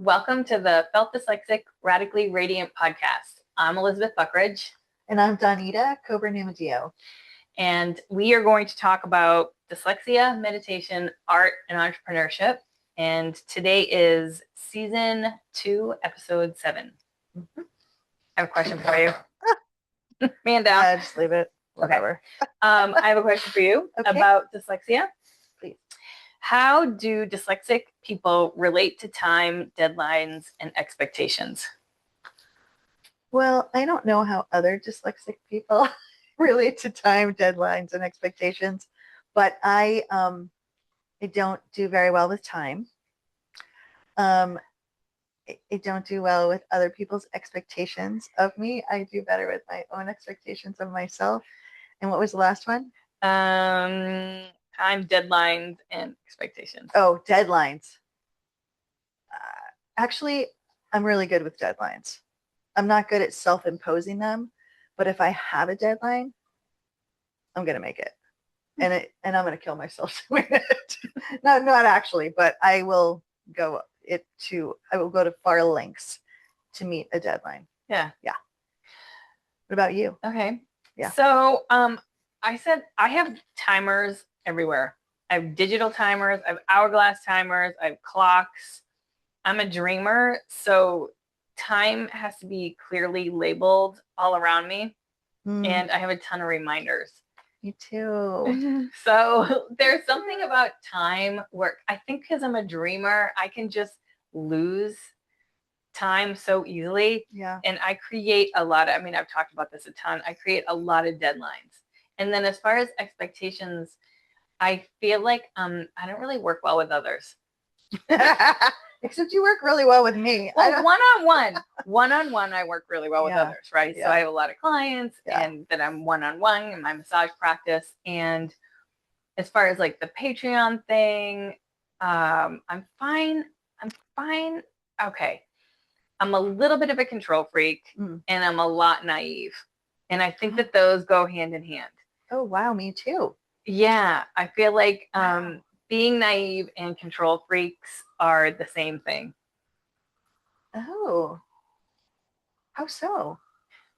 Welcome to the Felt Dyslexic Radically Radiant podcast. I'm Elizabeth Buckridge. And I'm Donita Coburn-Numadio. And we are going to talk about dyslexia, meditation, art, and entrepreneurship. And today is season 2, episode 7. Mm-hmm. I have a question for you. Man down. Just leave it. Whatever. Okay. I have a question for you about dyslexia. Please. How do dyslexic people relate to time, deadlines, and expectations? Well, I don't know how other dyslexic people relate to time, deadlines, and expectations, but I don't do very well with time. I don't do well with other people's expectations of me. I do better with my own expectations of myself. And what was the last one? Time, deadlines, and expectations. Oh, deadlines. Actually, I'm really good with deadlines. I'm not good at self-imposing them, but if I have a deadline, I'm going to make it. And I'm going to kill myself doing it. No, not actually, but I will go to far lengths to meet a deadline. Yeah. What about you? Okay. Yeah. So, I said I have timers everywhere. I have digital timers, I have hourglass timers, I have clocks. I'm a dreamer, so time has to be clearly labeled all around me. And I have a ton of reminders. Me too. So there's something about time where I think because I'm a dreamer, I can just lose time so easily. Yeah. And I create a lot of, I've talked about this a ton. I create a lot of deadlines. And then as far as expectations, I feel like I don't really work well with others. Except you work really well with me. Well, one-on-one, I work really well with others, right? Yeah. So I have a lot of clients and that I'm one-on-one in my massage practice. And as far as like the Patreon thing, I'm fine. Okay. I'm a little bit of a control freak and I'm a lot naive. And I think that those go hand in hand. Oh, wow. Me too. Yeah. I feel like being naive and control freaks are the same thing. Oh. How so?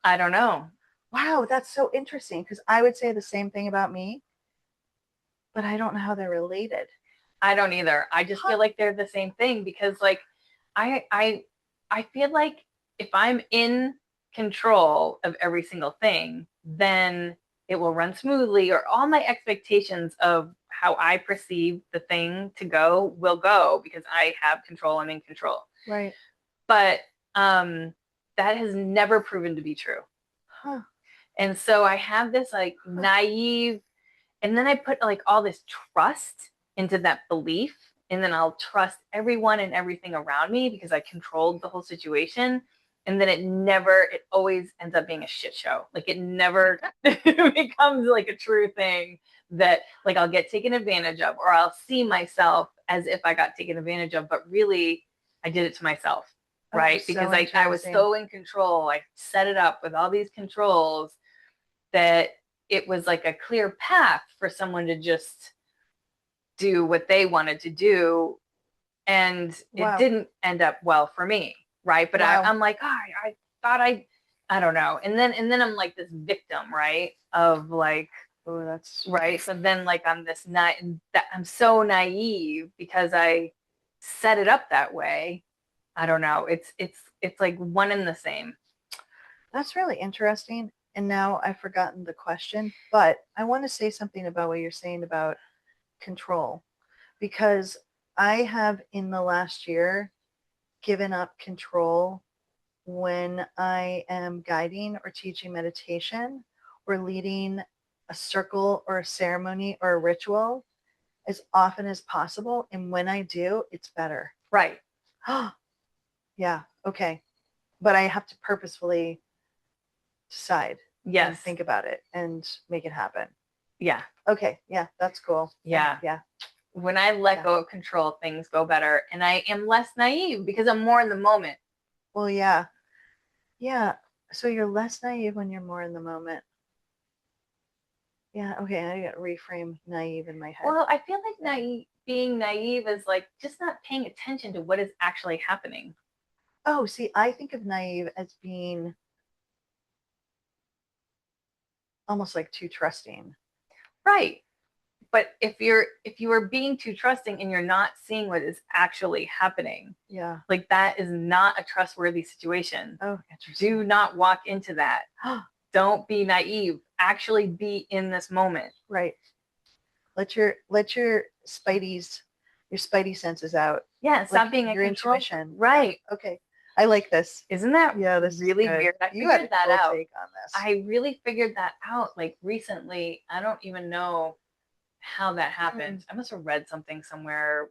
I don't know. Wow, that's so interesting because I would say the same thing about me, but I don't know how they're related. I don't either. I just feel like they're the same thing because like I feel like if I'm in control of every single thing, then it will run smoothly, or all my expectations of how I perceive the thing to go will go because I have control. I'm in control. Right. But that has never proven to be true. Huh. And so I have this like naive, and then I put like all this trust into that belief, and then I'll trust everyone and everything around me because I controlled the whole situation. And then it always ends up being a shit show. Like it never becomes like a true thing that like I'll get taken advantage of, or I'll see myself as if I got taken advantage of, but really I did it to myself, right? Because I was so in control. I set it up with all these controls that it was like a clear path for someone to just do what they wanted to do. And it didn't end up well for me. Right. But I'm like, I thought I don't know. And then I'm like this victim, right. Of like, oh, that's right. So then like I'm so naive because I set it up that way. I don't know. It's like one and the same. That's really interesting. And now I've forgotten the question, but I want to say something about what you're saying about control, because I have in the last year given up control when I am guiding or teaching meditation or leading a circle or a ceremony or a ritual as often as possible. And when I do, it's better. Right. Yeah. Okay. But I have to purposefully decide. Yes. And think about it and make it happen. Yeah. Okay. Yeah. That's cool. Yeah. Yeah. When I let go of control, things go better. And I am less naive because I'm more in the moment. Well, yeah. Yeah. So you're less naive when you're more in the moment. Yeah. Okay. I got to reframe naive in my head. Well, I feel like being naive is like just not paying attention to what is actually happening. Oh, see, I think of naive as being almost like too trusting. Right. But if you are being too trusting and you're not seeing what is actually happening, Yeah. like that is not a trustworthy situation. Oh, interesting. Do not walk into that. Don't be naive. Actually be in this moment. Right. Let your spidey senses out. Yeah, stop Like being a your control. intuition. Right. Okay. I like this. Isn't that Yeah, this really is good. weird? I You had a figured that cool out. take on this. I really figured that out like recently. I don't even know how that happened. I must have read something somewhere,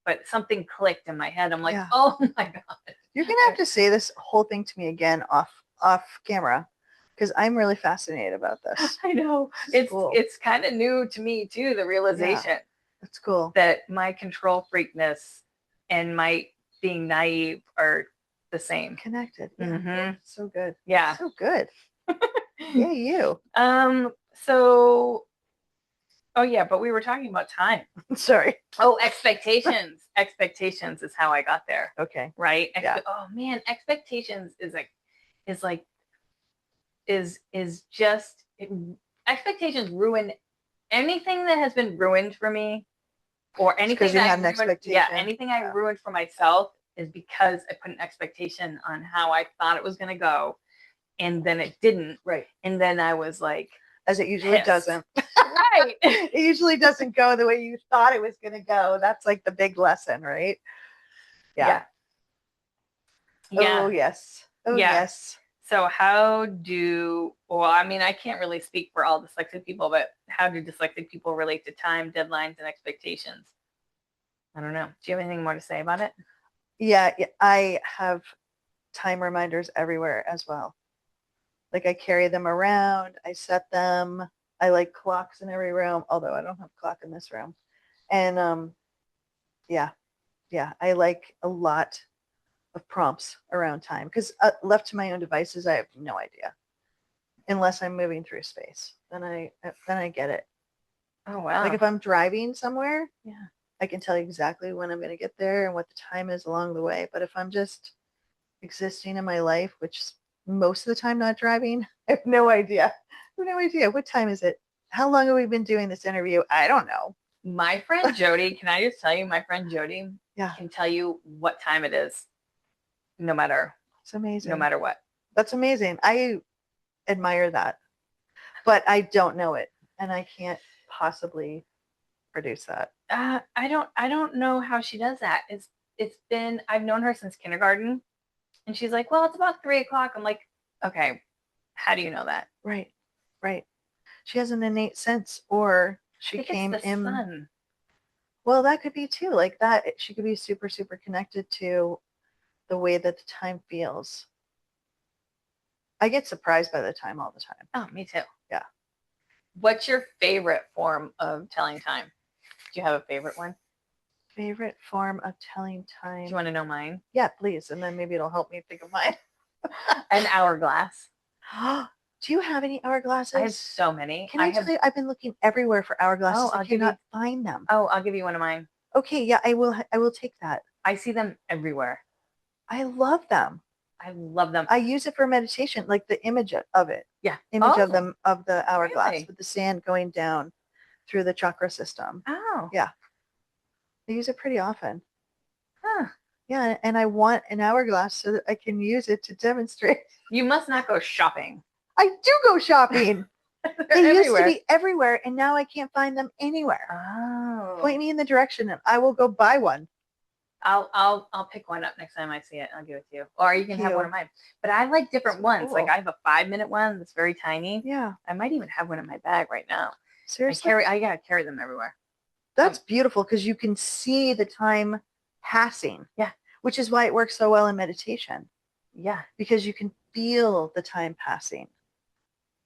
but something clicked in my head. I'm like, Yeah. oh my God. You're gonna have to say this whole thing to me again off camera, because I'm really fascinated about this. I know. It's cool. It's kind of new to me too, the realization That's cool. that my control freakness and my being naive are the same. Connected. Yeah. Mhm. So good. Yeah. So good. Yeah, you. So oh yeah, but we were talking about time. Sorry. Oh, expectations. Expectations is how I got there. Okay. Right? Yeah. Oh man, expectations is like is just expectations ruin anything that has been ruined for me, or anything you that had an ruined, expectation. anything I ruined for myself is because I put an expectation on how I thought it was going to go, and then it didn't. Right. And then I was like, as it usually pissed. doesn't. Right. It usually doesn't go the way you thought it was going to go. That's like the big lesson, right? Yeah. Oh, yes. Oh, yeah. yes. So well, I mean, I can't really speak for all dyslexic people, but how do dyslexic people relate to time, deadlines, and expectations? I don't know. Do you have anything more to say about it? Yeah, I have time reminders everywhere as well. Like I carry them around, I set them. I like clocks in every room, although I don't have a clock in this room. And yeah, I like a lot of prompts around time because left to my own devices, I have no idea unless I'm moving through space. Then I get it. Oh wow! Like if I'm driving somewhere, yeah, I can tell you exactly when I'm going to get there and what the time is along the way. But if I'm just existing in my life, which most of the time not driving, I have no idea. I have no idea. What time is it? How long have we been doing this interview? I don't know. My friend Jody, can I just tell you, my friend Jody can tell you what time it is, no matter. It's amazing. No matter what. That's amazing. I admire that, but I don't know it, and I can't possibly produce that. I don't know how she does that. It's been, I've known her since kindergarten, and she's like, well, it's about 3:00. I'm like, okay, how do you know that? Right. She has an innate sense, or she came in. Sun. Well, that could be too. Like that, she could be super, super connected to the way that the time feels. I get surprised by the time all the time. Oh, me too. Yeah. What's your favorite form of telling time? Do you have a favorite one? Favorite form of telling time? Do you want to know mine? Yeah, please. And then maybe it'll help me think of mine. An hourglass. Do you have any hourglasses? I have so many. Can I tell you, I've been looking everywhere for hourglasses. I cannot find them. Oh, I'll give you one of mine. Okay, yeah, I will take that. I see them everywhere. I love them. I love them. I use it for meditation, like the image of it. Yeah. Image of them, of the hourglass with the sand going down through the chakra system. Oh. Yeah. I use it pretty often. Huh. Yeah, and I want an hourglass so that I can use it to demonstrate. You must not go shopping. I do go shopping. They used to be everywhere, and now I can't find them anywhere. Oh. Point me in the direction, and I will go buy one. I'll pick one up next time I see it. I'll give it to you, or you can have one of mine. But I like different ones. Cool. Like I have a 5-minute one that's very tiny. Yeah. I might even have one in my bag right now. Seriously, I gotta carry them everywhere. That's beautiful because you can see the time passing. Yeah. Which is why it works so well in meditation. Yeah. Because you can feel the time passing.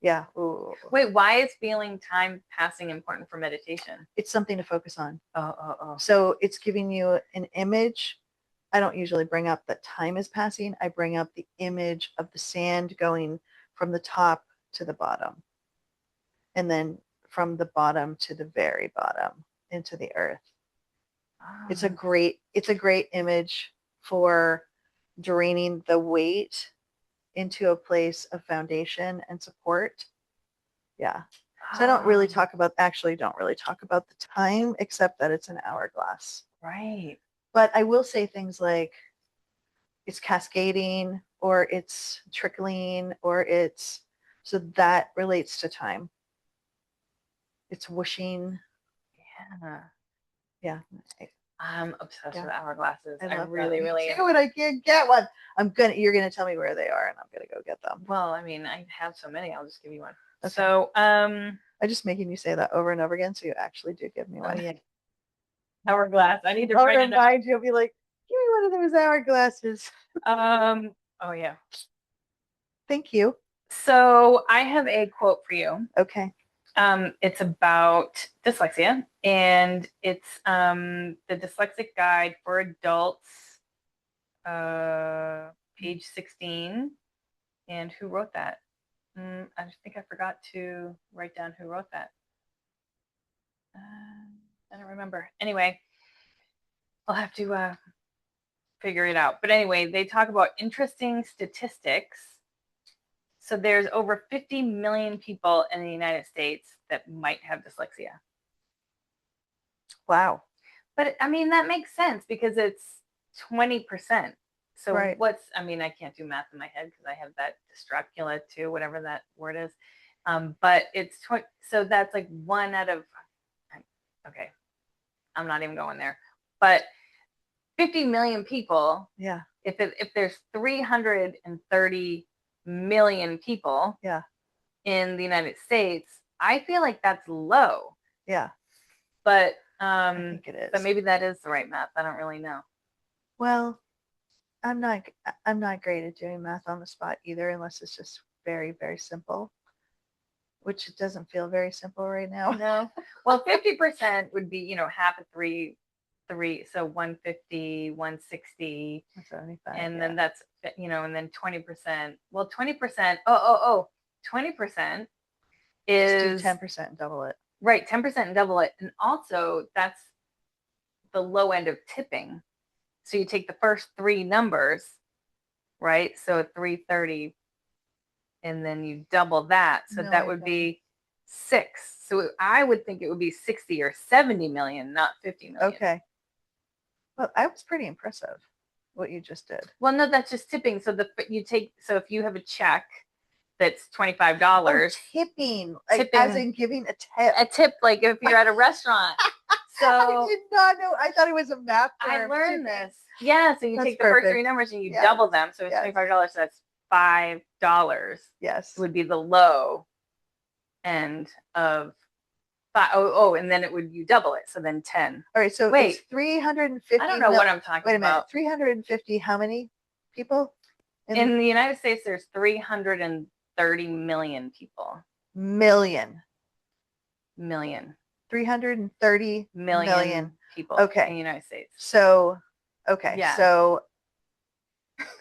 Yeah. Ooh. Wait, why is feeling time passing important for meditation? It's something to focus on. Oh. So it's giving you an image. I don't usually bring up that time is passing. I bring up the image of the sand going from the top to the bottom. and then from the bottom to the very bottom into the earth. It's a great image for draining the weight into a place of foundation and support. Yeah. So I don't really talk about the time, except that it's an hourglass. Right. But I will say things like it's cascading or it's trickling or it's, so that relates to time. It's whooshing. Yeah. Yeah. I'm obsessed Yeah. with hourglasses. I love really, that. really Damn it, I can't get one. You're gonna tell me where they are and I'm gonna go get them. Well, I mean, I have so many. I'll just give you one. Okay. So, I'm just making you say that over and over again, so you actually do give me one. oh yeah, hourglass. I need to I'll write it down. remind you. I'll be like, give me one of those hourglasses. Oh yeah. Thank you. So I have a quote for you. Okay. It's about dyslexia, and it's the Dyslexic Guide for Adults, page 16. And who wrote that? I think I forgot to write down who wrote that. I don't remember. Anyway, I'll have to figure it out. But anyway, they talk about interesting statistics. So there's over 50 million people in the United States that might have dyslexia. Wow. But I mean, that makes sense because it's 20%. So right. I mean, I can't do math in my head because I have that dyscalculia too, whatever that word is. But it's so that's like 1 out of, okay, I'm not even going there. But 50 million people. Yeah. If there's 330 million people. Yeah. In the United States, I feel like that's low. Yeah. But I think it is. But maybe that is the right math. I don't really know. Well, I'm not great at doing math on the spot either, unless it's just very, very simple, which it doesn't feel very simple right now. No. Well, 50% would be, half of three, so 150, 160, 75, and then that's, and then 20%. Well, 20%. 20% is 10% and double it. Right, 10% and double it, and also that's the low end of tipping. So you take the first 3 numbers, right? So 330, and then you double that. So that would be 6. So I would think it would be 60 or 70 million, not 50 million. Okay. Well, that was pretty impressive what you just did. Well, no, that's just tipping. So so if you have a check that's $25. Tipping, as in giving a tip. A tip, like if you're at a restaurant. So I did not know. I thought it was a math term. I learned this. Yeah, so you take the first 3 numbers and you double them. So it's $25. So that's $5. Yes, would be the low end of 5. And then you double it. So then 10. All right. So wait, it's 350. I don't know what I'm talking about. Wait a minute. 350. How many people? In the United States, there's 330 million people. Million. 330 million people. Okay. In the United States. So, okay. Yeah. So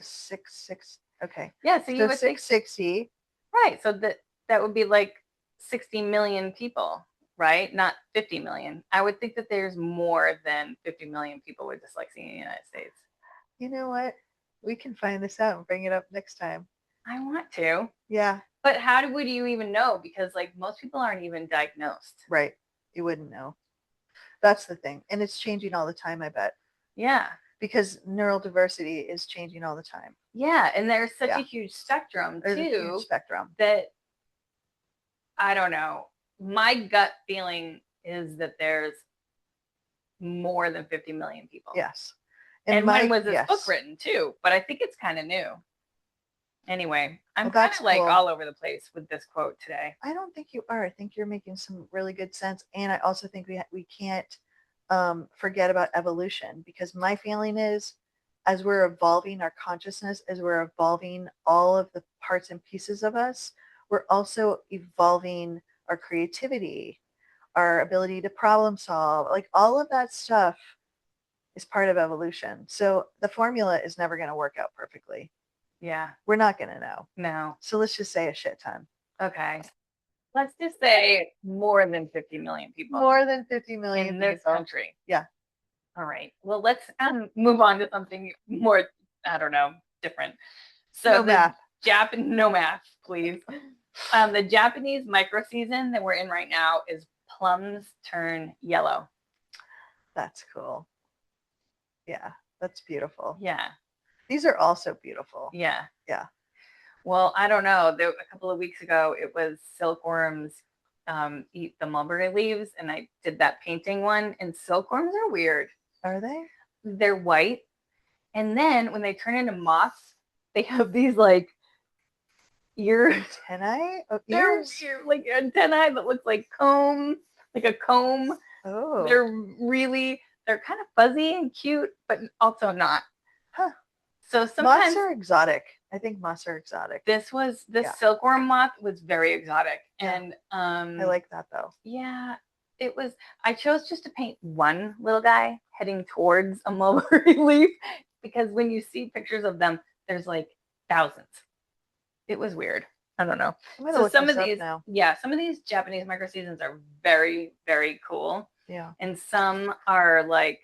6. Okay. Yeah. So you would 660. Right. So that would be like 60 million people, right? Not 50 million. I would think that there's more than 50 million people with dyslexia in the United States. You know what? We can find this out and bring it up next time. I want to. Yeah. But how would you even know? Because most people aren't even diagnosed. Right. You wouldn't know. That's the thing. And it's changing all the time, I bet. Yeah. Because neural diversity is changing all the time. Yeah. And there's such a huge spectrum, There's a huge spectrum. That, I don't know. My gut feeling is that there's more than 50 million people. Yes. And when was this book written too? But I think it's kind of new. Anyway, I'm kind of all over the place with this quote today. I don't think you are. I think you're making some really good sense. And I also think we can't forget about evolution, because my feeling is, as we're evolving our consciousness, as we're evolving all of the parts and pieces of us, we're also evolving our creativity, our ability to problem solve. Like all of that stuff is part of evolution. So the formula is never going to work out perfectly. Yeah. We're not going to know. No. So let's just say a shit ton. Okay. let's just say more than 50 million people More than 50 million in this people. country. Yeah. All right. Well, let's move on to something more, I don't know, different. So No math. No math, please. The Japanese micro season that we're in right now is plums turn yellow. That's cool. Yeah, that's beautiful. Yeah. These are also beautiful. Yeah. Yeah. Well, I don't know. A couple of weeks ago, it was silkworms eat the mulberry leaves, and I did that painting one. And silkworms are weird. Are they? They're white, and then when they turn into moths, they have these like antennae. Ears? They're like antennae that look like comb, like a comb. Oh. They're kind of fuzzy and cute, but also not. Huh. So sometimes moths are exotic. I think moths are exotic. This silkworm moth was very exotic. Yeah. And I like that though. Yeah. I chose just to paint one little guy heading towards a mulberry leaf because when you see pictures of them, there's like thousands. It was weird. I don't know. So some of these Japanese micro seasons are very, very cool. Yeah. And some are like,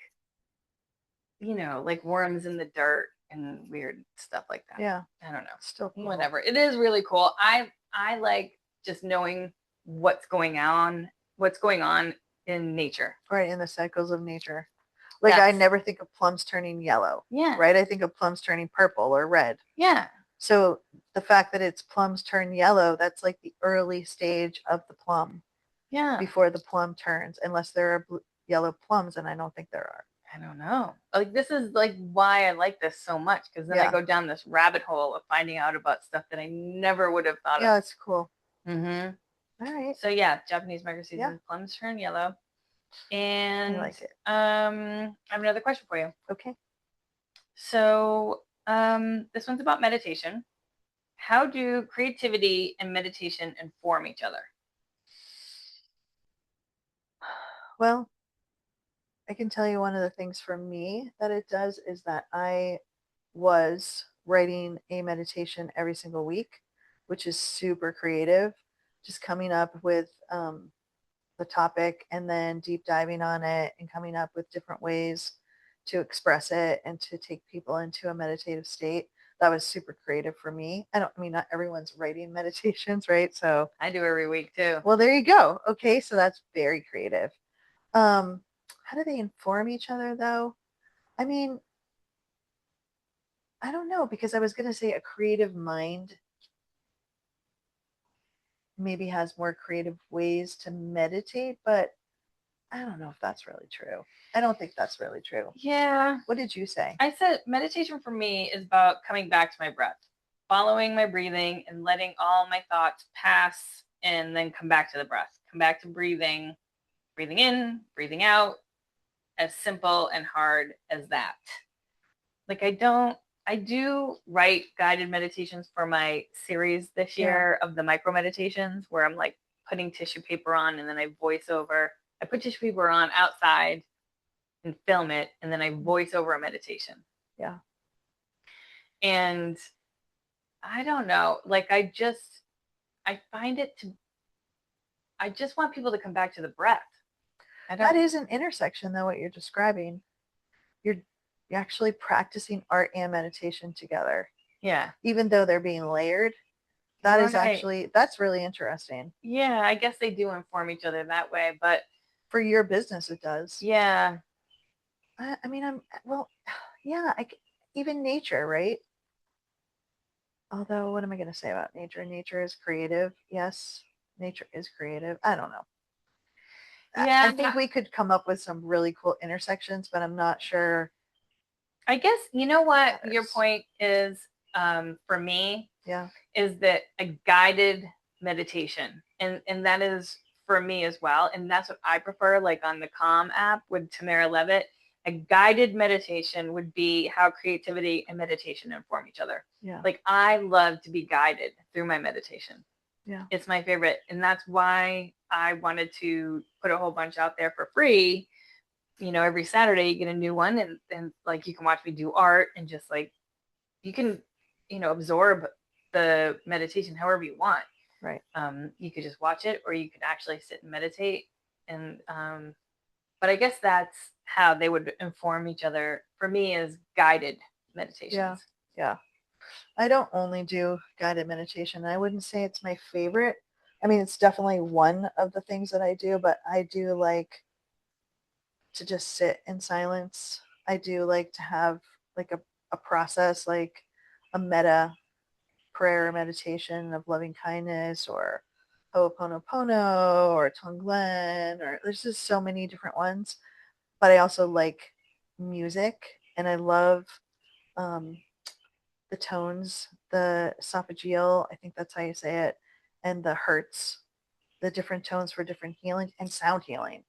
like worms in the dirt and weird stuff like that. Yeah. I don't know. Still cool. Whatever. It is really cool. I like just knowing what's going on in nature. Right, in the cycles of nature. Like I never think of plums turning yellow. Yeah. Right? I think of plums turning purple or red. Yeah. So the fact that it's plums turn yellow, that's like the early stage of the plum. Yeah. Before the plum turns, unless there are yellow plums, and I don't think there are. I don't know. Like this is like why I like this so much because then I go down this rabbit hole of finding out about stuff that I never would have thought of. Yeah, it's cool. Mm-hmm. All right. So yeah, Japanese micro season, plums turn yellow. And I like it. I have another question for you. Okay. So this one's about meditation. How do creativity and meditation inform each other? Well, I can tell you one of the things for me that it does is that I was writing a meditation every single week, which is super creative, just coming up with the topic and then deep diving on it and coming up with different ways to express it and to take people into a meditative state. That was super creative for me. Not everyone's writing meditations, right? So I do every week too. Well, there you go. Okay, so that's very creative. How do they inform each other though? I mean, I don't know, because I was going to say a creative mind maybe has more creative ways to meditate, but I don't know if that's really true. I don't think that's really true. Yeah. What did you say? I said meditation for me is about coming back to my breath, following my breathing and letting all my thoughts pass and then come back to the breath, come back to breathing in, breathing out, as simple and hard as that. Like I do write guided meditations for my series this year of the micro meditations where I'm like putting tissue paper on and then I voice over. I put tissue paper on outside and film it and then I voice over a meditation. Yeah. And I don't know, like I just want people to come back to the breath. That is an intersection though, what you're describing. You're actually practicing art and meditation together. Yeah. Even though they're being layered. That's really interesting. Yeah, I guess they do inform each other that way, but for your business it does. Yeah. Even nature, right? Although, what am I going to say about nature? Nature is creative. Yes, nature is creative. I don't know. Yeah, I think we could come up with some really cool intersections, but I'm not sure. I guess, you know what your point is for me? Yeah. Is that a guided meditation. And that is for me as well. And that's what I prefer, like on the Calm app with Tamara Levitt. A guided meditation would be how creativity and meditation inform each other. Yeah. Like I love to be guided through my meditation. Yeah. It's my favorite. And that's why I wanted to put a whole bunch out there for free. Every Saturday you get a new one and like you can watch me do art and just like you can, absorb the meditation however you want. Right. You could just watch it, or you could actually sit and meditate. And but I guess that's how they would inform each other for me, as guided meditations. Yeah. Yeah. I don't only do guided meditation. I wouldn't say it's my favorite. I mean, it's definitely one of the things that I do, but I do like to just sit in silence. I do like to have like a process, like a meta prayer or meditation of loving kindness or Ho'oponopono or Tonglen, or there's just so many different ones. But I also like music, and I love um, the tones, the esophageal, I think that's how you say it, and the hertz, the different tones for different healing and sound healing.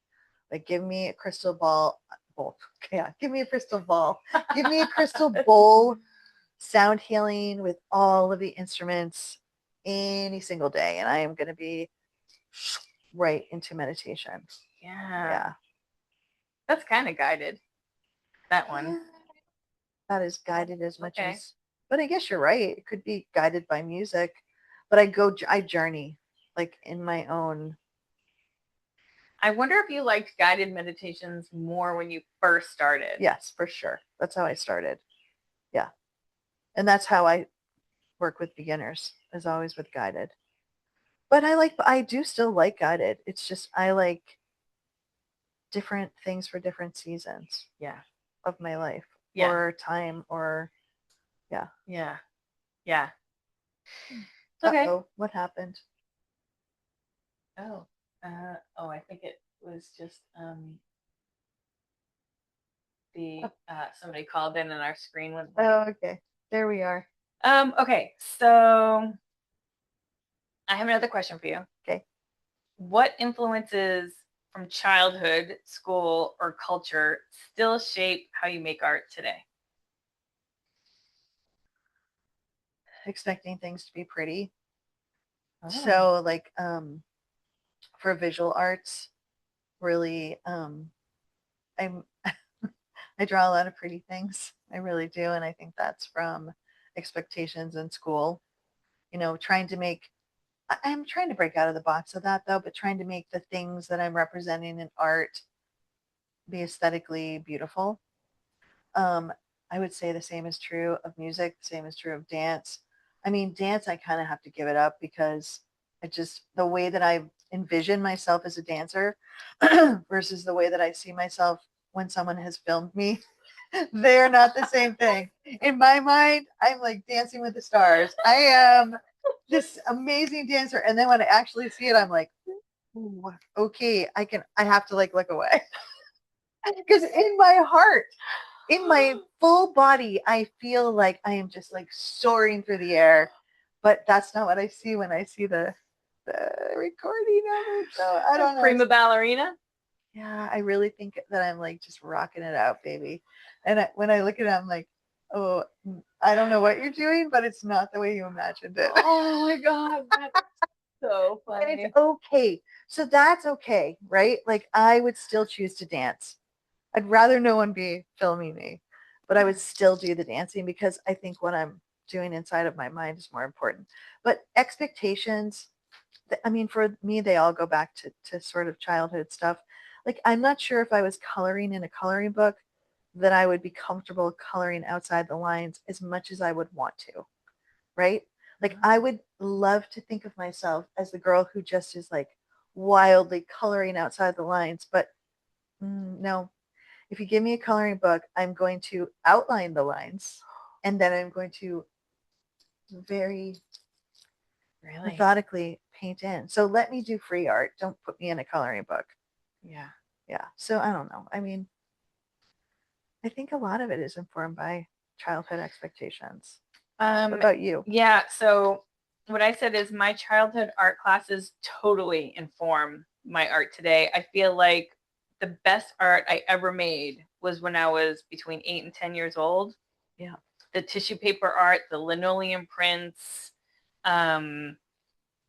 Like, give me a crystal ball, bowl. Yeah, give me a crystal ball. Give me a crystal bowl sound healing with all of the instruments any single day, and I am going to be right into meditation. Yeah. That's kind of guided. That one. That is guided as much as, but I guess you're right. It could be guided by music, but I journey like in my own. I wonder if you liked guided meditations more when you first started. Yes, for sure. That's how I started. Yeah. And that's how I work with beginners, is always with guided. But I do still like guided. It's just I like different things for different seasons. Yeah. Of my life. Yeah. Or time, or yeah. Yeah. Yeah. Okay. Oh, what happened? Oh. I think it was just somebody called in and our screen went blank. Oh, okay. There we are. Okay, so I have another question for you. Okay. What influences from childhood, school, or culture still shape how you make art today? Expecting things to be pretty. Oh. So like for visual arts, really I'm I draw a lot of pretty things. I really do, and I think that's from expectations in school. You know, trying to make I'm trying to break out of the box of that though, but trying to make the things that I'm representing in art be aesthetically beautiful. Um, I would say the same is true of music, the same is true of dance. I mean, dance, I kind of have to give it up because the way that I envision myself as a dancer versus the way that I see myself when someone has filmed me, they're not the same thing. In my mind, I'm like Dancing with the Stars. I am this amazing dancer. And then when I actually see it, I'm like, okay, I have to like look away. Because in my heart, in my full body, I feel like I am just like soaring through the air. But that's not what I see when I see the recording of it. So I don't know. Prima ballerina? Yeah, I really think that I'm like just rocking it out, baby. And when I look at it, I'm like, oh, I don't know what you're doing, but it's not the way you imagined it. Oh my God. That's so funny. And it's okay. So that's okay, right? Like I would still choose to dance. I'd rather no one be filming me, but I would still do the dancing because I think what I'm doing inside of my mind is more important. But expectations, I mean, for me, they all go back to sort of childhood stuff. Like, I'm not sure if I was coloring in a coloring book that I would be comfortable coloring outside the lines as much as I would want to, right? Like, I would love to think of myself as the girl who just is like wildly coloring outside the lines, but no, if you give me a coloring book, I'm going to outline the lines and then I'm going to very methodically paint in. So let me do free art. Don't put me in a coloring book. Yeah. Yeah. So I don't know. I mean, I think a lot of it is informed by childhood expectations. What about you? Yeah. So what I said is my childhood art classes totally inform my art today. I feel like the best art I ever made was when I was between 8 and 10 years old. Yeah. The tissue paper art, the linoleum prints, my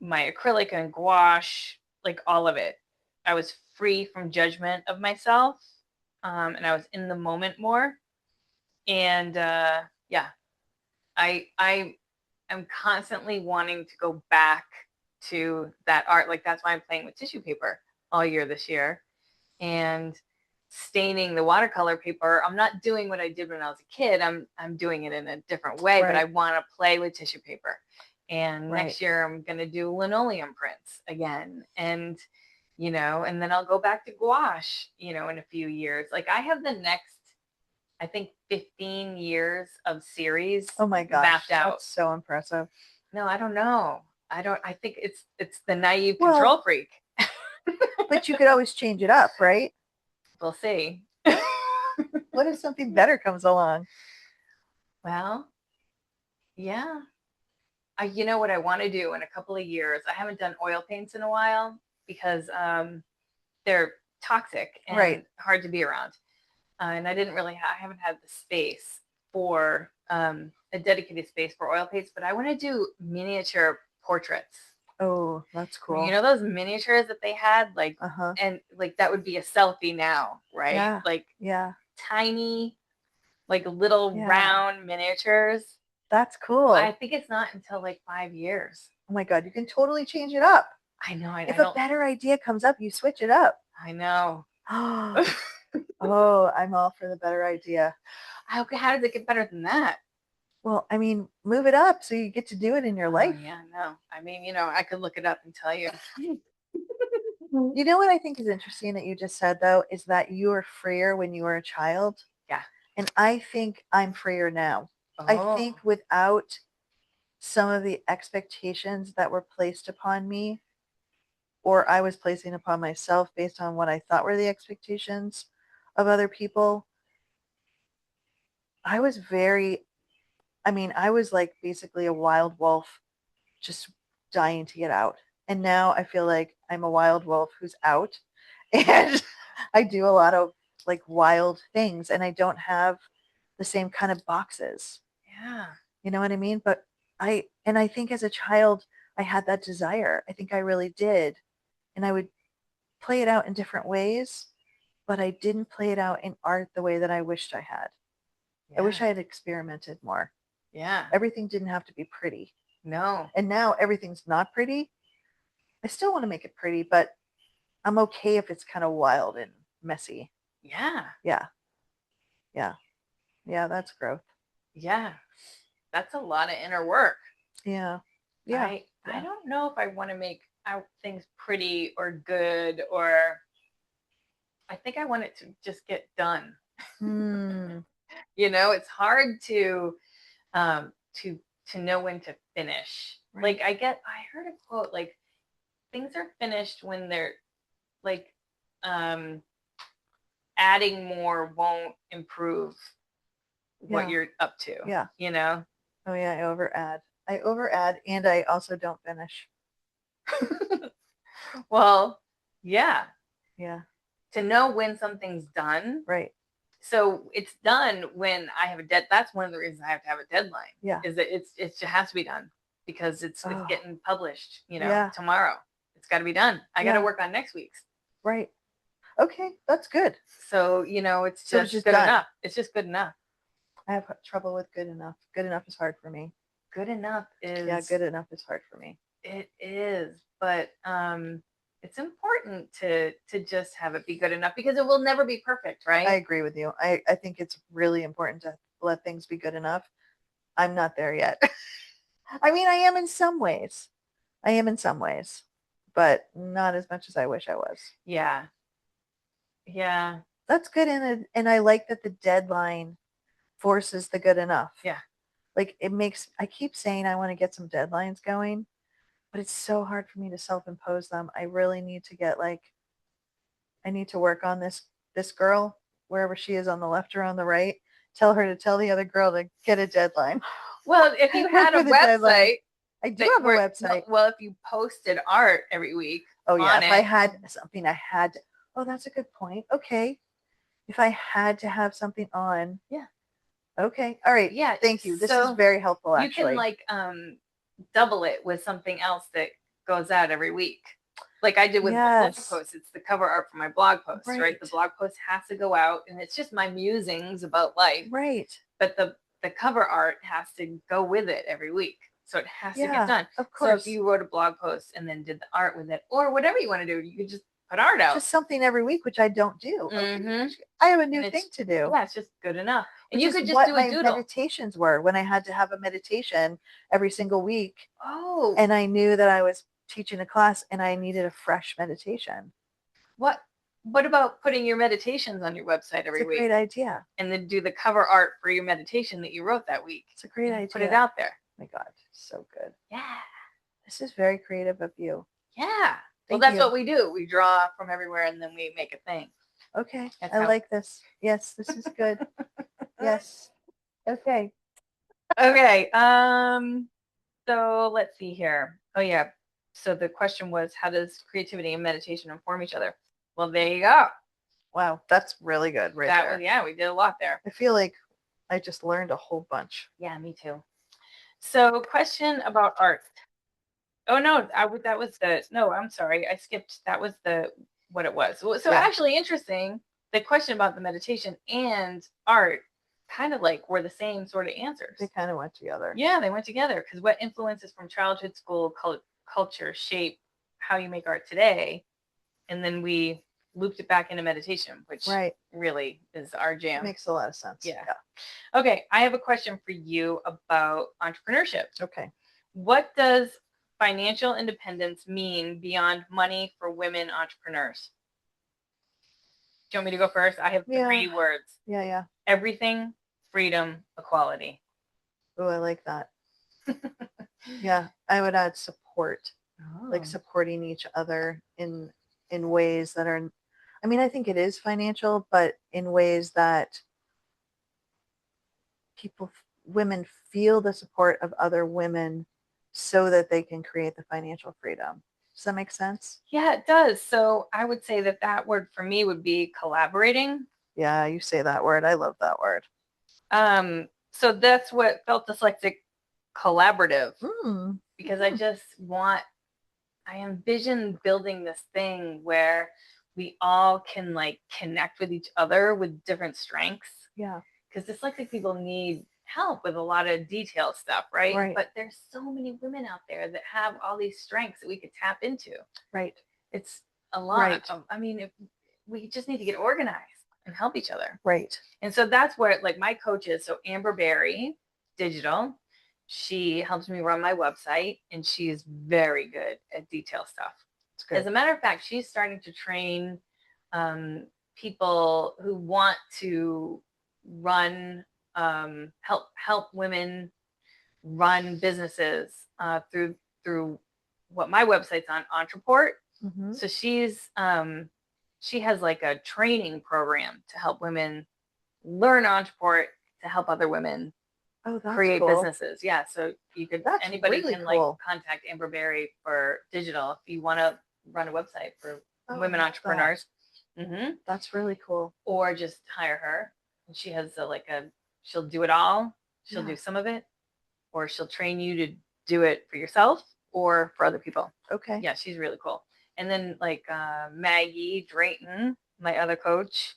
acrylic and gouache, like all of it. I was free from judgment of myself, and I was in the moment more. And yeah, I am constantly wanting to go back to that art. Like that's why I'm playing with tissue paper all year this year and staining the watercolor paper. I'm not doing what I did when I was a kid. I'm doing it in a different way, but I want to play with tissue paper. And next year I'm going to do linoleum prints again. And, you know, and then I'll go back to gouache, you know, in a few years. Like I have the next, I think 15 years of series. Oh my gosh, mapped out. That's so impressive. No, I don't know. I think it's the naive control freak. But you could always change it up, right? We'll see. What if something better comes along? Well, yeah. You know what I want to do in a couple of years? I haven't done oil paints in a while because they're toxic and hard to be around. And I haven't had the space for a dedicated space for oil paints, but I want to do miniature portraits. Oh, that's cool. You know those miniatures that they had, like, and like that would be a selfie now, right? Yeah. Like, tiny, like little round miniatures. That's cool. I think it's not until like 5 years. Oh my God, you can totally change it up. I know. If a better idea comes up, you switch it up. I know. Oh, I'm all for the better idea. How does it get better than that? Well, I mean, move it up so you get to do it in your life. Yeah, no. I mean, you know, I could look it up and tell you. You know what I think is interesting that you just said, though, is that you were freer when you were a child. Yeah. And I think I'm freer now. I think without some of the expectations that were placed upon me, or I was placing upon myself based on what I thought were the expectations of other people, I was like basically a wild wolf just dying to get out. And now I feel like I'm a wild wolf who's out and I do a lot of like wild things and I don't have the same kind of boxes. Yeah. You know what I mean? But I think as a child, I had that desire. I think I really did. And I would play it out in different ways, but I didn't play it out in art the way that I wished I had. Yeah. I wish I had experimented more. Yeah. Everything didn't have to be pretty. No. And now everything's not pretty. I still want to make it pretty, but I'm okay if it's kind of wild and messy. Yeah. Yeah. Yeah. Yeah, that's growth. Yeah. That's a lot of inner work. Yeah. Yeah. I don't know if I want to make out things pretty or good, or I think I want it to just get done. You know, it's hard to know when to finish. Right. Like I heard a quote, like things are finished when they're like adding more won't improve what you're up to. Yeah. You know? Oh yeah, I over add and I also don't finish. Well, yeah. Yeah. To know when something's done. Right. So it's done when I have that's one of the reasons I have to have a deadline. Yeah. Is that it just has to be done because it's getting published, you know, tomorrow. It's got to be done. I got to work on next week's. Right. Okay, that's good. So, you know, it's just good enough. It's just good enough. I have trouble with good enough. Good enough is hard for me. Good enough is... Yeah, good enough is hard for me. It is, but it's important to just have it be good enough because it will never be perfect, right? I agree with you. I think it's really important to let things be good enough. I'm not there yet. I mean, I am in some ways, but not as much as I wish I was. Yeah. Yeah. That's good. And I like that the deadline forces the good enough. Yeah. Like I keep saying I want to get some deadlines going, but it's so hard for me to self-impose them. I really need to get I need to work on this girl, wherever she is on the left or on the right, tell her to tell the other girl to get a deadline. Well, if you had a website. I do have a website. Well, if you posted art every week. Oh yeah. If I had something I had to, that's a good point. Okay. If I had to have something on. Yeah. Okay. All right. Yeah. Thank you. This is very helpful, actually. You can double it with something else that goes out every week. Like I did with my blog post. It's the cover art for my blog post, right? The blog post has to go out and it's just my musings about life. Right. But the cover art has to go with it every week. So it has to Yeah, get done. of So if course. you wrote a blog post and then did the art with it, or whatever you want to do, you could just put art out. Just something every week, which I don't do. Okay, Mhm. I have a And new it's thing to do. yeah, it's just good enough. And Which you is could just what do a my doodle. meditations were when I had to have a meditation every single week. Oh, And I knew that I was teaching a class and I needed a fresh meditation. what about putting your meditations on your website It's every a week great idea. and then do the cover art for your meditation that you wrote that week? It's a great and idea. Put it out there. Oh my God, so good. Yeah. This is very creative of you. Yeah. Well, Thank that's you. what we do. We draw from everywhere and then we make a thing. Okay, That's I how- like this. Yes, this is good. Yes. Okay. Okay. So let's see here. Oh yeah. So the question was, how does creativity and meditation inform each other? Well, there you go. Wow, that's really good right That there. was yeah, we did a lot there. I feel like I just learned a whole bunch. Yeah, me too. So question about art. Oh no, that was the no, I'm sorry. I skipped. That was the what it was. So Yeah. actually interesting. The question about the meditation and art kind of like were the same sort of answers. They kind of went together. Yeah, they went together because what influences from childhood, school, culture shape how you make art today, and then we looped it back into meditation, which Right. really is our jam. Makes a lot of sense. Yeah. Okay, I have a question for you about entrepreneurship. Okay. What does financial independence mean beyond money for women entrepreneurs? Do you want me to go first? I have 3 words. Yeah. Everything, freedom, equality. Oh, I like that. Yeah, I would add support, Oh. like supporting each other in ways that are, I mean, I think it is financial, but in ways that women feel the support of other women so that they can create the financial freedom. Does that make sense? Yeah, it does. So I would say that word for me would be collaborating. Yeah, you say that word. I love that word. So that's what felt dyslexic collaborative, because I envision building this thing where we all can like connect with each other with different strengths. Yeah. Because dyslexic people need help with a lot of detailed stuff, right? Right. But there's so many women out there that have all these strengths that we could tap into. Right. It's a lot. Right. If we just need to get organized and help each other. Right. And so that's where like my coaches, so Amber Berry, digital, she helps me run my website and she is very good at detail stuff. As a matter of fact, she's starting to train people who want to run, help women run businesses through what my website's on, Entreport. Mm-hmm. So she has like a training program to help women learn Entreport to help other women create businesses. Yeah, so you could anybody really can like contact Amber Berry for digital if you want to run a website for women entrepreneurs. Mm-hmm. That's really cool. Or just hire her. And she has she'll do it all. She'll do some of it, or she'll train you to do it for yourself or for other people. Okay. Yeah, she's really cool. And then like Maggie Drayton, my other coach,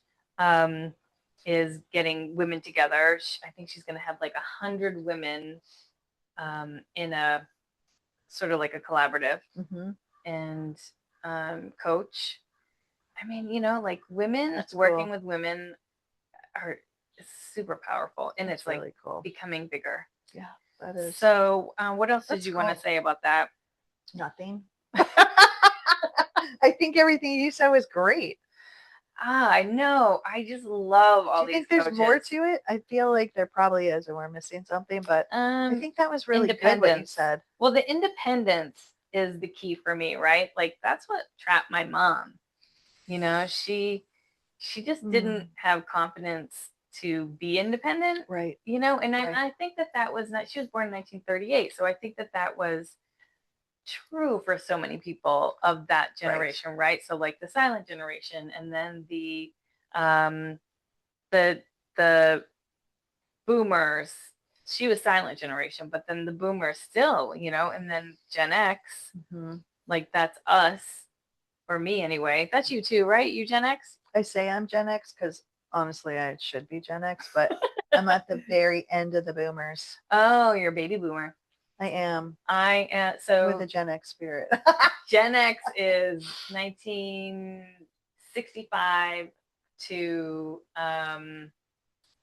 is getting women together. I think she's going to have like 100 women in a sort of like a collaborative and coach. I mean, like women working with women are super powerful, and it's really like cool. Becoming bigger. Yeah, that is. So what else did you want to say about that? Nothing. I think everything you said was great. I know. I just love all these. Do you think there's more to it? I feel like there probably is, and we're missing something. But I think that was really good what you said. Well, the independence is the key for me, right? Like that's what trapped my mom. She just didn't have confidence to be independent, right? And I think that was not. She was born in 1938, so I think that was true for so many people of that generation, right? So like the silent generation, and then the boomers. She was silent generation, but then the boomers still, and then Gen X, like that's us, or me anyway. That's you too, right? You Gen X? I say I'm Gen X because honestly I should be Gen X, but I'm at the very end of the boomers. Oh, you're a baby boomer. I am I am with so the Gen X spirit. Gen X is 1965 to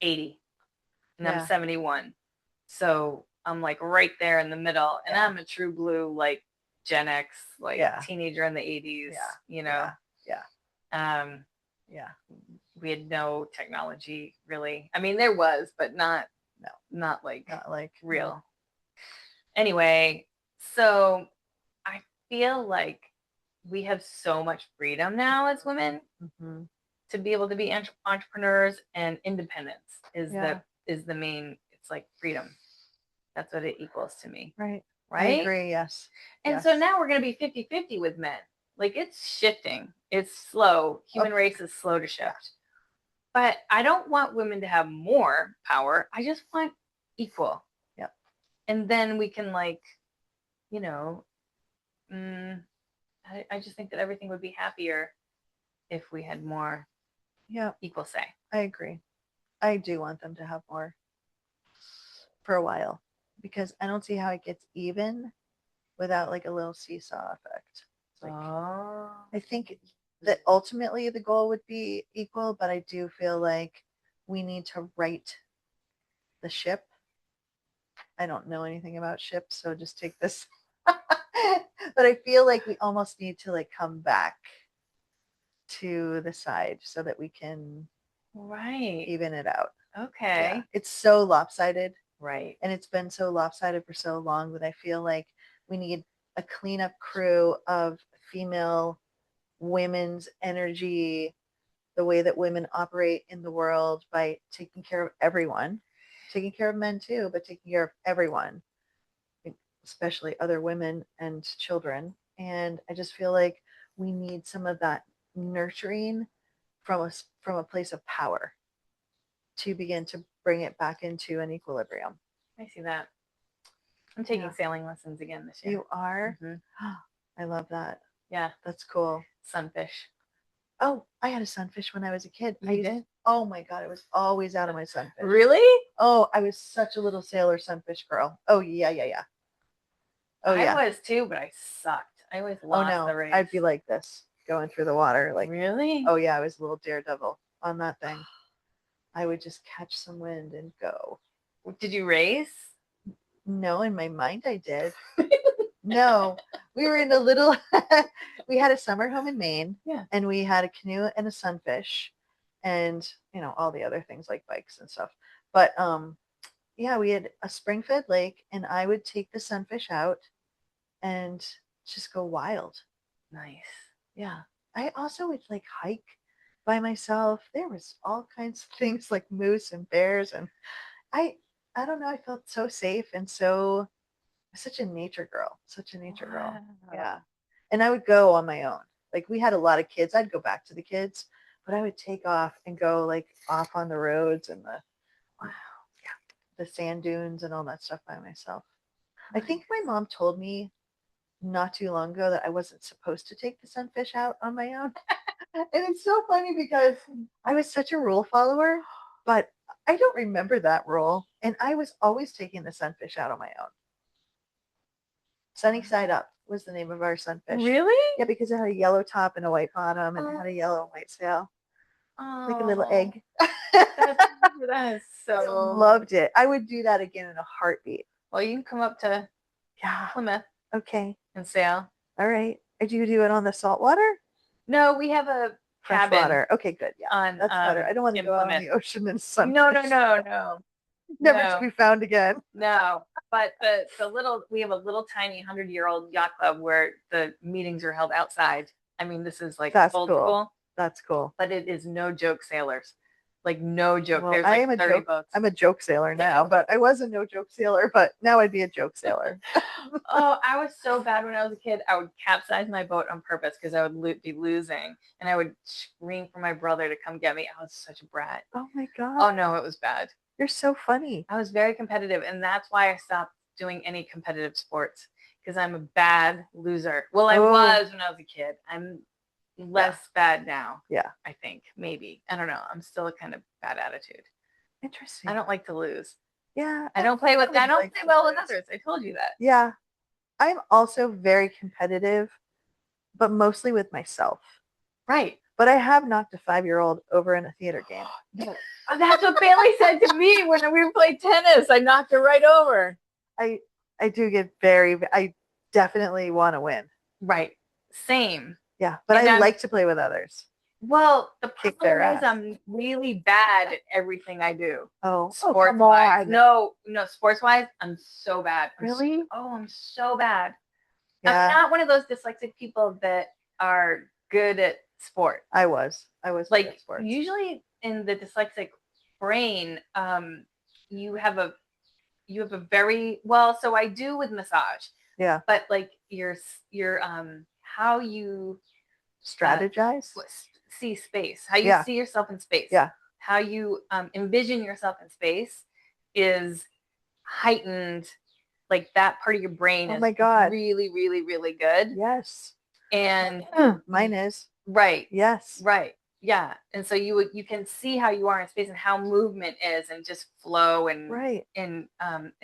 80, and I'm Yeah. 71. So I'm like right there in the middle, and Yeah. I'm a true blue like Gen X, like Yeah. teenager in the 80s. Yeah. You know, Yeah. um, Yeah. we had no technology really. I mean, there was, but not No. not like Not like real. no. Anyway, so I feel like we have so much freedom now as women Mm-hmm. to be able to be entrepreneurs, and independence Yeah. is the main. It's like freedom. That's what it equals to me. Right. I Right. agree. Yes. And Yes. so now we're going to be 50-50 with men. Like it's shifting. It's slow. Human race is slow to shift. But I don't want women to have more power. I just want equal. Yep. And then we can like, you know, I just think that everything would be happier if we had more equal say. I agree. I do want them to have more for a while because I don't see how it gets even without like a little seesaw effect. Like, I think that ultimately the goal would be equal, but I do feel like we need to right the ship. I don't know anything about ships, so just take this. But I feel like we almost need to like come back to the side so that we can even it out. Okay. Yeah. It's so lopsided. Right. And it's been so lopsided for so long that I feel like we need a cleanup crew of female women's energy, the way that women operate in the world by taking care of everyone, taking care of men too, but taking care of everyone, especially other women and children. And I just feel like we need some of that nurturing from a place of power to begin to bring it back into an equilibrium. I see that. I'm taking sailing lessons again this year. You are? Mm-hmm. I love that. Yeah. That's cool. Sunfish. Oh, I had a sunfish when I was a kid. You did? Oh my God, I was always out of my sunfish. Really? Oh, I was such a little sailor sunfish girl. Oh, yeah. Oh, yeah. I was too, but I sucked. I always lost the race. I'd be like this, going through the water. Like, really? Oh, yeah, I was a little daredevil on that thing. I would just catch some wind and go. Did you race? No, in my mind I did. No, we were in a little, we had a summer home in Maine. Yeah. And we had a canoe and a sunfish and, all the other things like bikes and stuff. But yeah, we had a spring-fed lake and I would take the sunfish out and just go wild. Nice. Yeah. I also would like hike by myself. There was all kinds of things like moose and bears and I don't know, I felt so safe and such a nature girl. Yeah. And I would go on my own. Like we had a lot of kids. I'd go back to the kids, but I would take off and go like off on the roads and the sand dunes and all that stuff by myself. Nice. I think my mom told me not too long ago that I wasn't supposed to take the sunfish out on my own. And it's so funny because I was such a rule follower, but I don't remember that rule. And I was always taking the sunfish out on my own. Sunny Side Up was the name of our sunfish. Really? Yeah, because it had a yellow top and a white bottom and it had a yellow and white sail. Like a little egg. That is so... Loved it. I would do that again in a heartbeat. Well, you can come up to Plymouth. Okay. And sail. All right. Do you do it on the salt water? No, we have a fresh water. Okay, good. Yeah, that's better. I don't want to go out on the ocean in sun. No. Never to be found again. No, but the little, we have a little tiny 100-year-old yacht club where the meetings are held outside. I mean, this is like old school. That's cool. But it is no joke sailors. Like no joke. Well, there's like 30 boats. I'm a joke sailor now, but I was a no joke sailor, but now I'd be a joke sailor. Oh, I was so bad when I was a kid. I would capsize my boat on purpose because I would be losing, and I would scream for my brother to come get me. I was such a brat. Oh my God. Oh no, it was bad. You're so funny. I was very competitive, and that's why I stopped doing any competitive sports because I'm a bad loser. Well, I was when I was a kid. I'm less bad now. Yeah. I think maybe. I don't know. I'm still a kind of bad attitude. Interesting. I don't like to lose. Yeah. I don't play would well like with others. others. I told you that. Yeah. I'm also very competitive, but mostly with myself. Right. But I have knocked a 5-year-old over in a theater game. That's what Bailey said to me when we played tennis. I knocked her right over. I do get I definitely want to win. Right. Same. Yeah, but And I like to play with others. well, the Kick their problem is ass. I'm really bad at everything I do. Oh, Sports come wise. on. No, sports wise, I'm so bad. Really? I'm so bad. Yeah, I'm not one of those dyslexic people that are good at sport. I was good Like at sports. usually in the dyslexic brain, you have a very well. So I do with massage. Yeah. But like your how you Strategize. see space, how you Yeah. see yourself in space, Yeah. how you envision yourself in space is heightened. Like that part of your brain Oh is my God. really, really, really good. Yes. And mine is. right. Yes. Right. Yeah. And so you can see how you are in space and how movement is and just flow and Right. and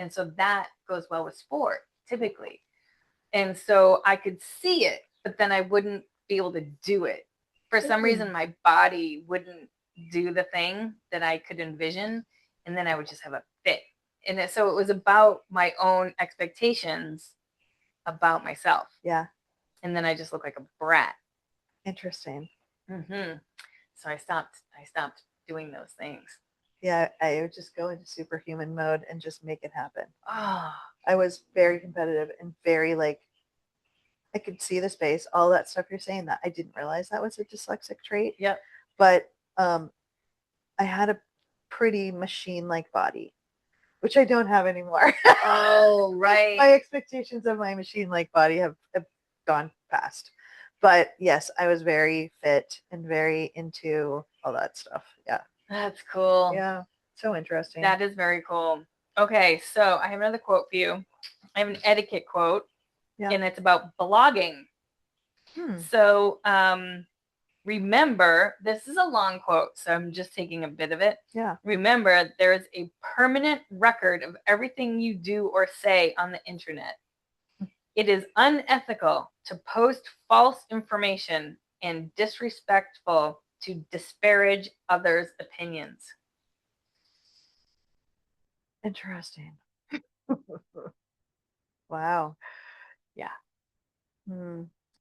so that goes well with sport typically. And so I could see it, but then I wouldn't be able to do it. For some reason, my body wouldn't do the thing that I could envision, and then I would just have a fit. And so it was about my own expectations about myself. Yeah. And then I just look like a brat. Interesting. Mm-hmm. So I stopped doing those things. Yeah, I would just go into superhuman mode and just make it happen. Oh, I was very competitive and very I could see the space, all that stuff you're saying. That I didn't realize that was a dyslexic trait. yep. But I had a pretty machine-like body, which I don't have anymore. Oh, right. My expectations of my machine-like body have gone past. But yes, I was very fit and very into all that stuff. Yeah. That's cool. Yeah. So interesting. That is very cool. Okay, so I have another quote for you. I have an etiquette quote, and it's about blogging. So remember, this is a long quote, so I'm just taking a bit of it. Yeah. Remember, there is a permanent record of everything you do or say on the internet. It is unethical to post false information and disrespectful to disparage others' opinions. Interesting. Wow. Yeah.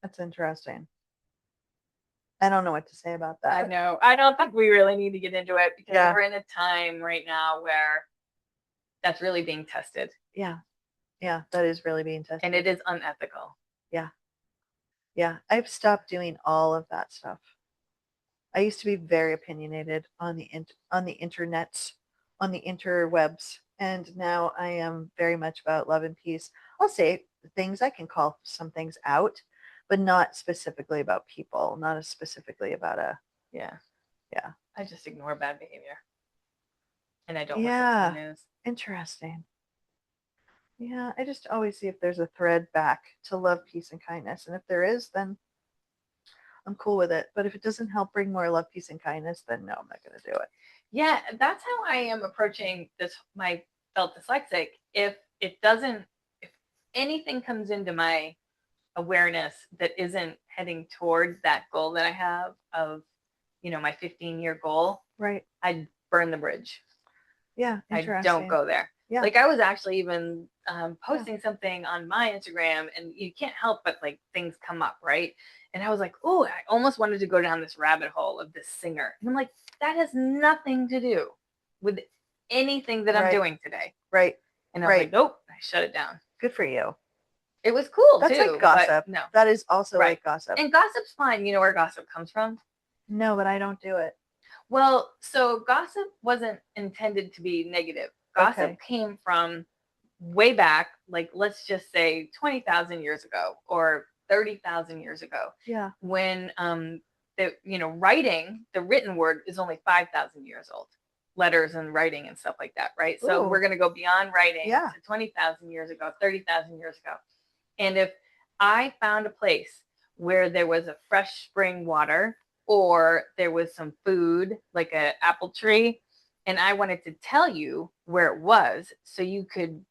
That's interesting. I don't know what to say about that. I know. I don't think we really need to get into it because we're in a time right now where that's really being tested. Yeah. Yeah, that is really being tested. And it is unethical. Yeah. Yeah. I've stopped doing all of that stuff. I used to be very opinionated on the internets, on the interwebs, and now I am very much about love and peace. I'll say things, I can call some things out, but not specifically about people, not specifically about yeah. Yeah. I just ignore bad behavior. And I don't listen to the news. Interesting. Yeah, I just always see if there's a thread back to love, peace, and kindness. And if there is, then I'm cool with it. But if it doesn't help bring more love, peace, and kindness, then no, I'm not going to do it. Yeah, that's how I am approaching this, my felt dyslexic. If anything comes into my awareness that isn't heading towards that goal that I have of, my 15-year goal, right, I burn the bridge. Yeah, I don't go there. Yeah. Like I was actually even posting something on my Instagram, and you can't help but things come up, right? And I was like, oh, I almost wanted to go down this rabbit hole of this singer. And I'm like, that has nothing to do with anything that I'm doing today. Right. And I was like, nope, I shut it down. Good for you. It was cool. That's too, like gossip. No. That is also like gossip. And gossip's fine. You know where gossip comes from? No, but I don't do it. Well, so gossip wasn't intended to be negative. Gossip came from way back, let's just say 20,000 years ago or 30,000 years ago. Yeah. When writing, the written word is only 5,000 years old. Letters and writing and stuff like that, right? Ooh. So we're going to go beyond writing to 20,000 years ago, 30,000 years ago. And if I found a place where there was a fresh spring water or there was some food, like an apple tree, and I wanted to tell you where it was so you could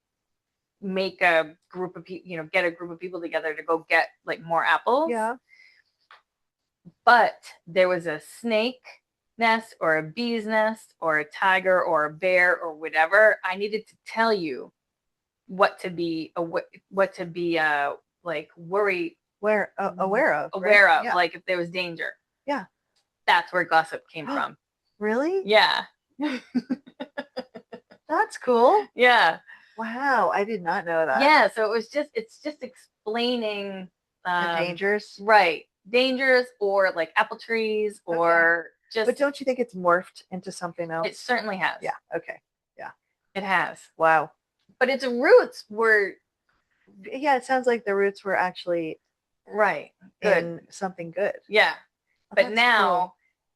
make a group of people, get a group of people together to go get like more apples. Yeah. But there was a snake nest or a bee's nest or a tiger or a bear or whatever. I needed to tell you what to be like worry aware of, right? aware of, Yeah. like if there was danger. Yeah. That's where gossip came from. Really? Yeah. That's cool. Yeah. Wow, I did not know that. Yeah, so it's just explaining The dangers. Right. Dangers or like apple trees or just. But don't you think it's morphed into something else? It certainly has. Yeah. Okay. Yeah. It has. Wow. But its roots were. Yeah, it sounds like the roots were actually right. Good. in something good. Yeah. Oh, but now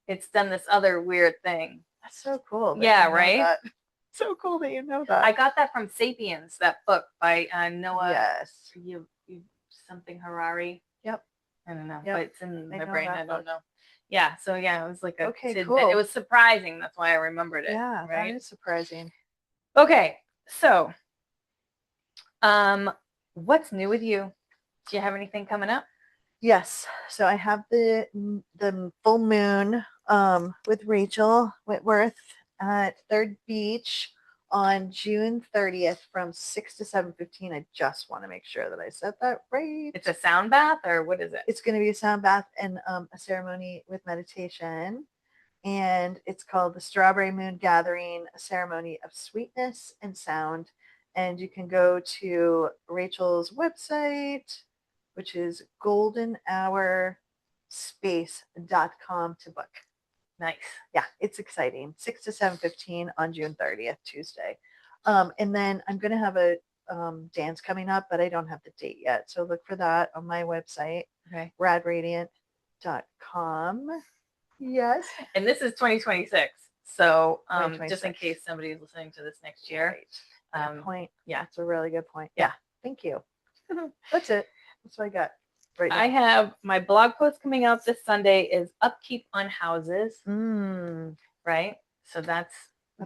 it's done this other weird thing. That's so cool. Yeah, right? So cool that you know that. I got that from Sapiens, that book by Noah. Yes. You something Harari. Yep. I don't know, but it's in my brain. I don't book. know. Yeah. So yeah, it was like a tidbit. Cool. It was surprising. That's why I remembered it. Yeah, right. That is surprising. Okay, so, what's new with you? Do you have anything coming up? Yes. So I have the full moon with Rachel Whitworth at Third Beach on June 30th from 6 to 7:15. I just want to make sure that I said that right. It's a sound bath, or what is it? It's going to be a sound bath and a ceremony with meditation. And it's called the Strawberry Moon Gathering, a ceremony of sweetness and sound. And you can go to Rachel's website, which is goldenhourspace.com to book. Nice. Yeah, it's exciting. 6 to 7:15 on June 30th, Tuesday. And then I'm going to have a dance coming up, but I don't have the date yet. So look for that on my website, radradiant.com. Yes. And this is 2026. So 2026. just in case somebody is listening to this next year. Right. Good point. Yeah. That's a really good point. Yeah. Thank you. That's it. That's what I got right now. I have my blog post coming out this Sunday is upkeep on houses. Right. So that's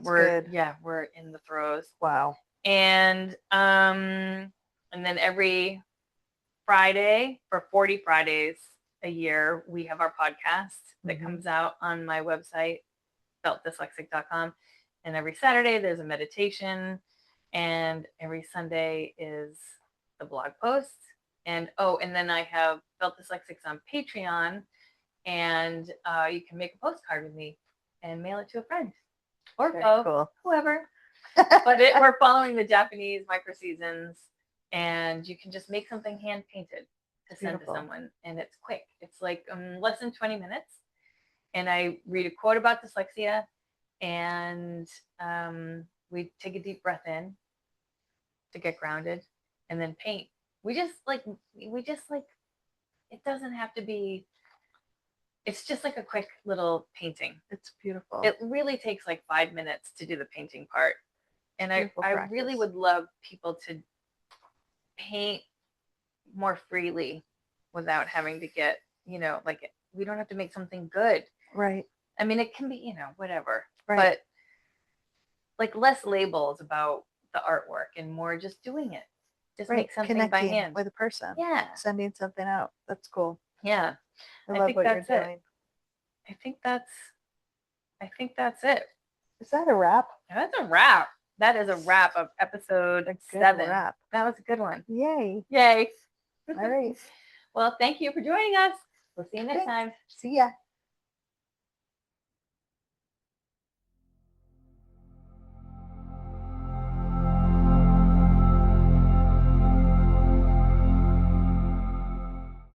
good. Yeah, we're in the throes. Wow. And then every Friday for 40 Fridays a year, we have our podcast that comes out on my website, feltdyslexic.com. And every Saturday there's a meditation, and every Sunday is the blog post. And and then I have Felt Dyslexics on Patreon, and you can make a postcard with me and mail it to a friend or whoever. But we're following the Japanese micro seasons, and you can just make something hand painted to send to someone, and it's quick. It's like less than 20 minutes, and I read a quote about dyslexia, and we take a deep breath in to get grounded, and then paint. We just like it doesn't have to be. It's just like a quick little painting. It's beautiful. It really takes like 5 minutes to do the painting part. And I really would love people to paint more freely without having to get, like we don't have to make something good. Right. I mean, it can be, whatever. Right. But like less labels about the artwork and more just doing it. Just make something connecting by hand with a person. Yeah. Sending something out. That's cool. Yeah. I love what you're doing. I think that's it. Is that a wrap? That's a wrap. That is a wrap of episode 7. Wrap. That was a good one. Yay. Yay. All right. Well, thank you for joining us. We'll see you next time. See ya.